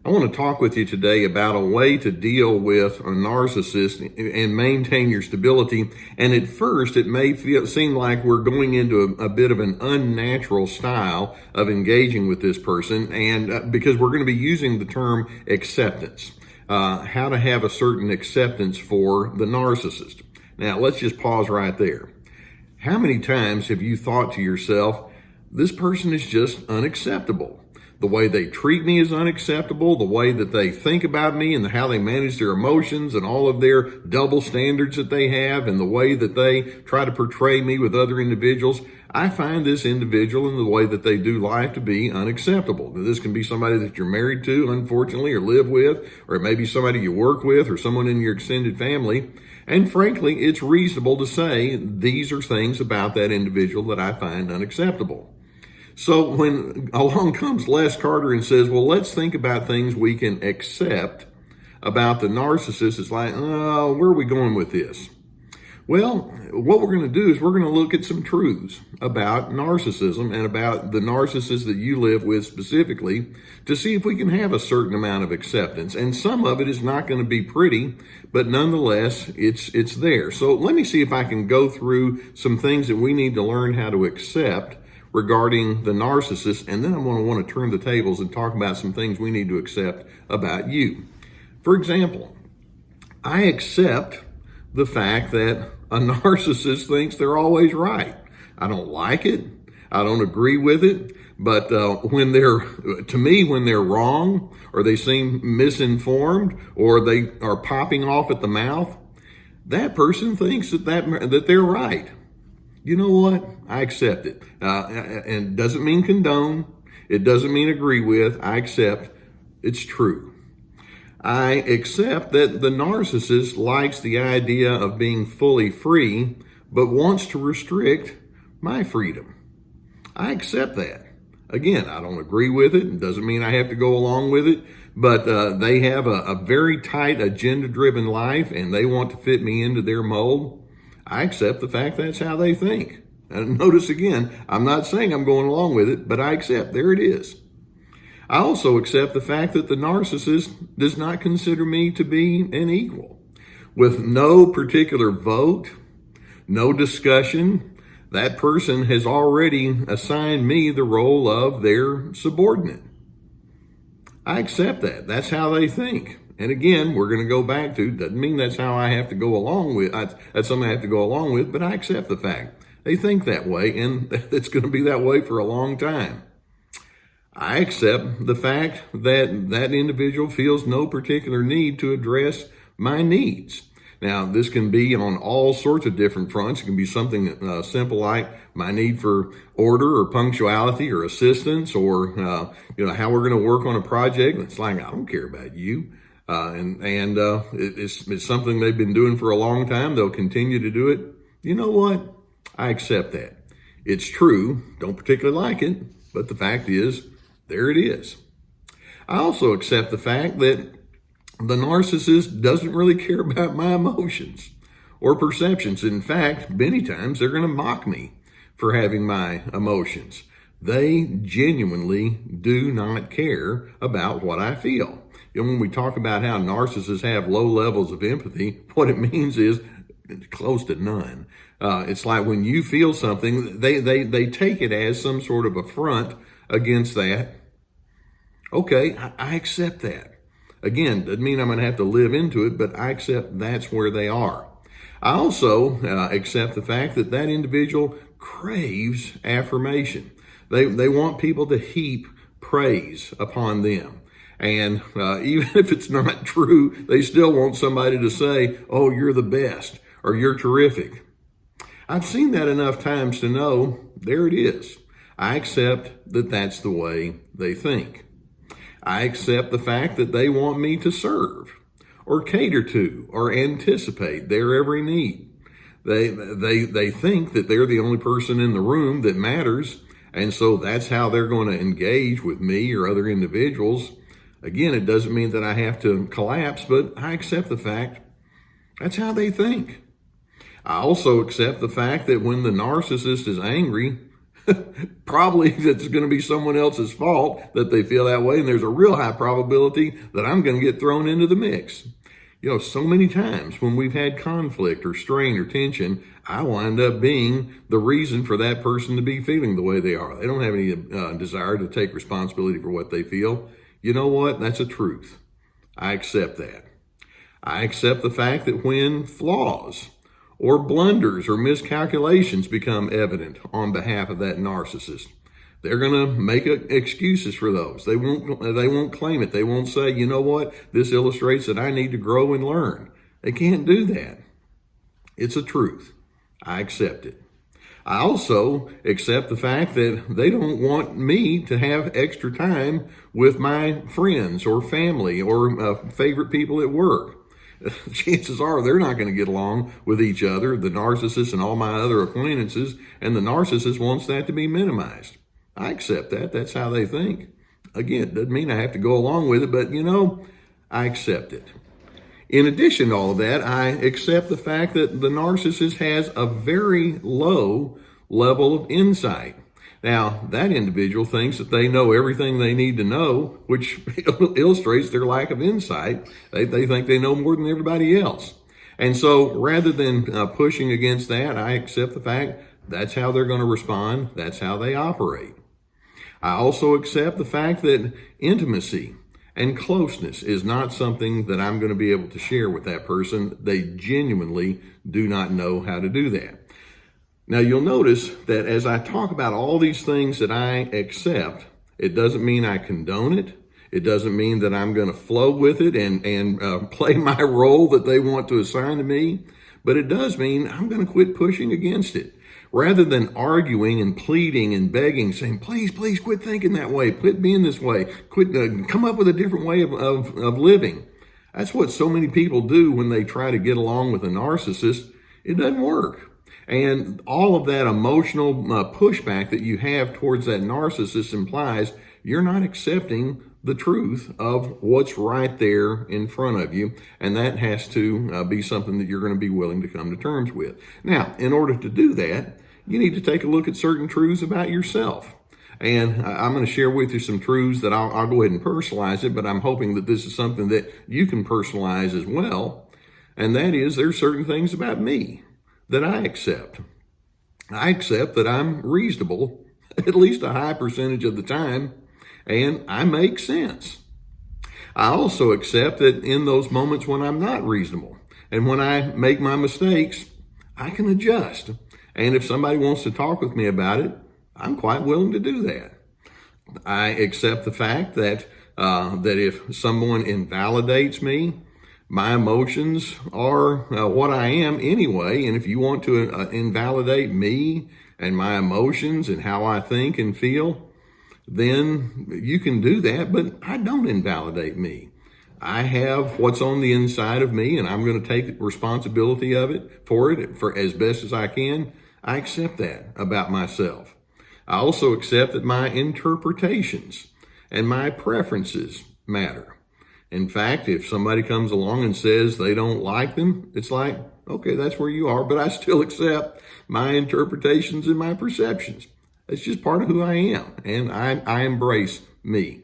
I want to talk with you today about a way to deal with a narcissist and maintain your stability. And at first, it may seem like we're going into a bit of an unnatural style of engaging with this person, and because we're going to be using the term acceptance, how to have a certain acceptance for the narcissist. Now, let's just pause right there. How many times have you thought to yourself, this person is just unacceptable? The way they treat me is unacceptable. The way that they think about me and how they manage their emotions and all of their double standards that they have and the way that they try to portray me with other individuals, I find this individual and the way that they do life to be unacceptable. Now, this can be somebody that you're married to, unfortunately, or live with, or it may be somebody you work with or someone in your extended family. And frankly, it's reasonable to say these are things about that individual that I find unacceptable. So when along comes Les Carter and says, well, let's think about things we can accept about the narcissist, it's like, oh, where are we going with this? Well, what we're going to do is we're going to look at some truths about narcissism and about the narcissist that you live with specifically to see if we can have a certain amount of acceptance. And some of it is not going to be pretty, but nonetheless, it's there. So let me see if I can go through some things that we need to learn how to accept regarding the narcissist, and then I'm going to want to turn the tables and talk about some things we need to accept about you. For example, I accept the fact that a narcissist thinks they're always right. I don't like it. I don't agree with it. But when they're wrong, or they seem misinformed, or they are popping off at the mouth, that person thinks that they're right. You know what? I accept it. And it doesn't mean condone. It doesn't mean agree with. I accept it's true. I accept that the narcissist likes the idea of being fully free, but wants to restrict my freedom. I accept that. Again, I don't agree with it. It doesn't mean I have to go along with it, but they have a very tight agenda-driven life, and they want to fit me into their mold. I accept the fact that's how they think. And notice again, I'm not saying I'm going along with it, but I accept, there it is. I also accept the fact that the narcissist does not consider me to be an equal. With no particular vote, no discussion, that person has already assigned me the role of their subordinate. I accept that. That's how they think. And again, we're going to go back to, doesn't mean that's how I have to go along with, that's something I have to go along with, but I accept the fact. They think that way, and it's going to be that way for a long time. I accept the fact that that individual feels no particular need to address my needs. Now, this can be on all sorts of different fronts. It can be something simple like my need for order or punctuality or assistance, or how we're going to work on a project. It's like, I don't care about you. It's something they've been doing for a long time. They'll continue to do it. You know what? I accept that. It's true. Don't particularly like it, but the fact is, there it is. I also accept the fact that the narcissist doesn't really care about my emotions or perceptions. In fact, many times they're going to mock me for having my emotions. They genuinely do not care about what I feel. When we talk about how narcissists have low levels of empathy, what it means is close to none. It's like when you feel something, they take it as some sort of affront against that. Okay, I accept that. Again, doesn't mean I'm going to have to live into it, but I accept that's where they are. I also accept the fact that that individual craves affirmation. They want people to heap praise upon them. And even if it's not true, they still want somebody to say, oh, you're the best, or you're terrific. I've seen that enough times to know, there it is. I accept that that's the way they think. I accept the fact that they want me to serve, or cater to, or anticipate their every need. They think that they're the only person in the room that matters, and so that's how they're going to engage with me or other individuals. Again, it doesn't mean that I have to collapse, but I accept the fact that's how they think. I also accept the fact that when the narcissist is angry, Probably it's going to be someone else's fault that they feel that way, and there's a real high probability that I'm going to get thrown into the mix. So many times when we've had conflict or strain or tension, I wind up being the reason for that person to be feeling the way they are. They don't have any desire to take responsibility for what they feel. You know what? That's a truth. I accept that. I accept the fact that when flaws or blunders or miscalculations become evident on behalf of that narcissist, they're going to make excuses for those. They won't claim it. They won't say, you know what, this illustrates that I need to grow and learn. They can't do that. It's a truth. I accept it. I also accept the fact that they don't want me to have extra time with my friends or family or favorite people at work. Chances are they're not going to get along with each other, the narcissist and all my other acquaintances, and the narcissist wants that to be minimized. I accept that. That's how they think. Again, doesn't mean I have to go along with it, but I accept it. In addition to all of that, I accept the fact that the narcissist has a very low level of insight. Now, that individual thinks that they know everything they need to know, which illustrates their lack of insight. They think they know more than everybody else. And so rather than pushing against that, I accept the fact that's how they're going to respond. That's how they operate. I also accept the fact that intimacy and closeness is not something that I'm going to be able to share with that person. They genuinely do not know how to do that. Now, you'll notice that as I talk about all these things that I accept, it doesn't mean I condone it. It doesn't mean that I'm going to flow with it and play my role that they want to assign to me. But it does mean I'm going to quit pushing against it. Rather than arguing and pleading and begging, saying, please, please quit thinking that way. Quit being this way. Quit, come up with a different way of living. That's what so many people do when they try to get along with a narcissist. It doesn't work. And all of that emotional pushback that you have towards that narcissist implies you're not accepting the truth of what's right there in front of you. And that has to be something that you're going to be willing to come to terms with. Now, in order to do that, you need to take a look at certain truths about yourself. And I'm going to share with you some truths that I'll go ahead and personalize it, but I'm hoping that this is something that you can personalize as well. And that is, there's certain things about me that I accept. I accept that I'm reasonable at least a high percentage of the time, and I make sense. I also accept that in those moments when I'm not reasonable and when I make my mistakes, I can adjust. And if somebody wants to talk with me about it, I'm quite willing to do that. I accept the fact that if someone invalidates me, my emotions are what I am anyway. And if you want to invalidate me and my emotions and how I think and feel, then you can do that, but I don't invalidate me. I have what's on the inside of me, and I'm going to take responsibility of it for as best as I can. I accept that about myself. I also accept that my interpretations and my preferences matter. In fact, if somebody comes along and says they don't like them, it's like, okay, that's where you are, but I still accept my interpretations and my perceptions. It's just part of who I am, and I embrace me.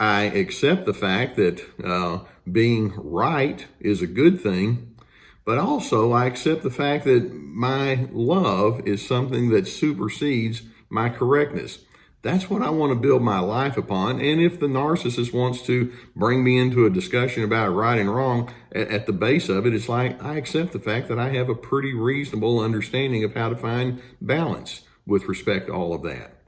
I accept the fact that being right is a good thing, but also I accept the fact that my love is something that supersedes my correctness. That's what I want to build my life upon. And if the narcissist wants to bring me into a discussion about right and wrong, at the base of it, it's like I accept the fact that I have a pretty reasonable understanding of how to find balance with respect to all of that.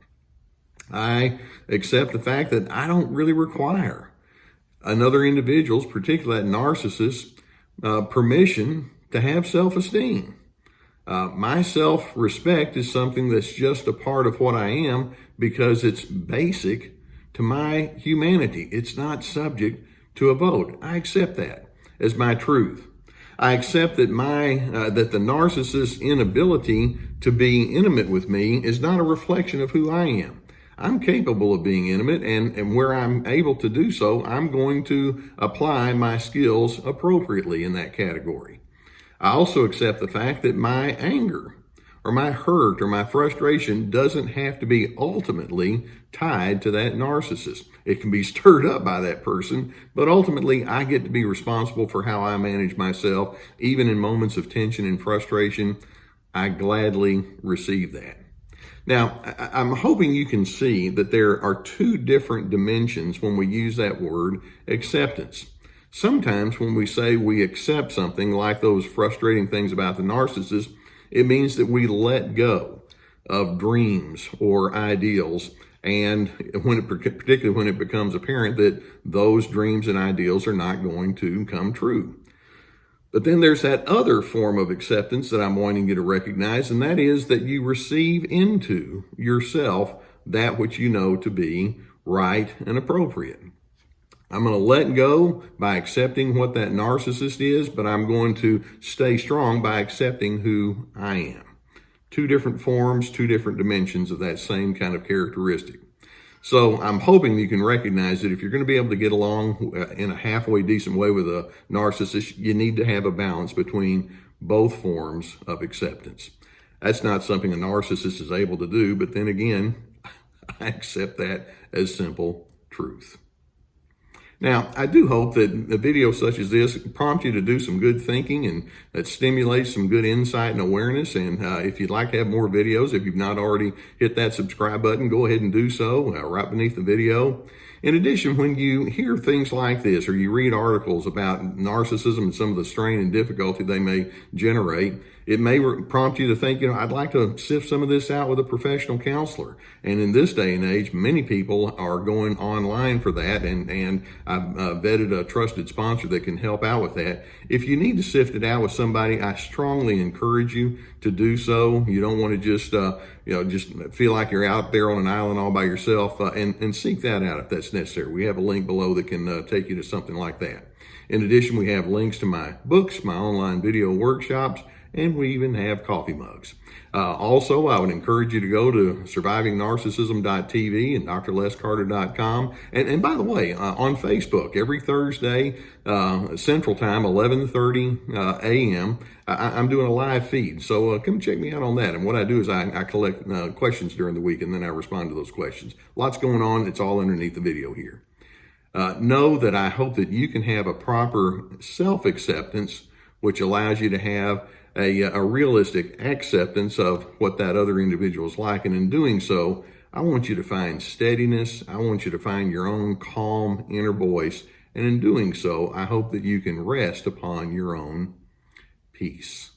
I accept the fact that I don't really require another individual's, particularly that narcissist, permission to have self-esteem. My self-respect is something that's just a part of what I am because it's basic to my humanity. It's not subject to a vote. I accept that as my truth. I accept that that the narcissist's inability to be intimate with me is not a reflection of who I am. I'm capable of being intimate, and where I'm able to do so, I'm going to apply my skills appropriately in that category. I also accept the fact that my anger or my hurt or my frustration doesn't have to be ultimately tied to that narcissist. It can be stirred up by that person, but ultimately I get to be responsible for how I manage myself, even in moments of tension and frustration. I gladly receive that. Now, I'm hoping you can see that there are two different dimensions when we use that word acceptance. Sometimes when we say we accept something like those frustrating things about the narcissist, it means that we let go of dreams or ideals. And particularly when it becomes apparent that those dreams and ideals are not going to come true. But then there's that other form of acceptance that I'm wanting you to recognize, and that is that you receive into yourself that which you know to be right and appropriate. I'm going to let go by accepting what that narcissist is, but I'm going to stay strong by accepting who I am. Two different forms, two different dimensions of that same kind of characteristic. So I'm hoping you can recognize that if you're going to be able to get along in a halfway decent way with a narcissist, you need to have a balance between both forms of acceptance. That's not something a narcissist is able to do, but then again, I accept that as simple truth. Now, I do hope that a video such as this prompt you to do some good thinking and that stimulates some good insight and awareness. And if you'd like to have more videos, if you've not already hit that subscribe button, go ahead and do so right beneath the video. In addition, when you hear things like this or you read articles about narcissism and some of the strain and difficulty they may generate, it may prompt you to think, I'd like to sift some of this out with a professional counselor. And in this day and age, many people are going online for that, and I've vetted a trusted sponsor that can help out with that. If you need to sift it out with somebody, I strongly encourage you to do so. You don't want to just feel like you're out there on an island all by yourself, and seek that out if that's necessary. We have a link below that can take you to something like that. In addition, we have links to my books, my online video workshops, and we even have coffee mugs. Also, I would encourage you to go to survivingnarcissism.tv and drlescarter.com. And by the way, on Facebook, every Thursday, Central Time, 11:30 a.m., I'm doing a live feed. So come check me out on that. And what I do is I collect questions during the week, and then I respond to those questions. Lots going on. It's all underneath the video here. Know that I hope that you can have a proper self-acceptance, which allows you to have a realistic acceptance of what that other individual is like. And in doing so, I want you to find steadiness. I want you to find your own calm inner voice. And in doing so, I hope that you can rest upon your own peace.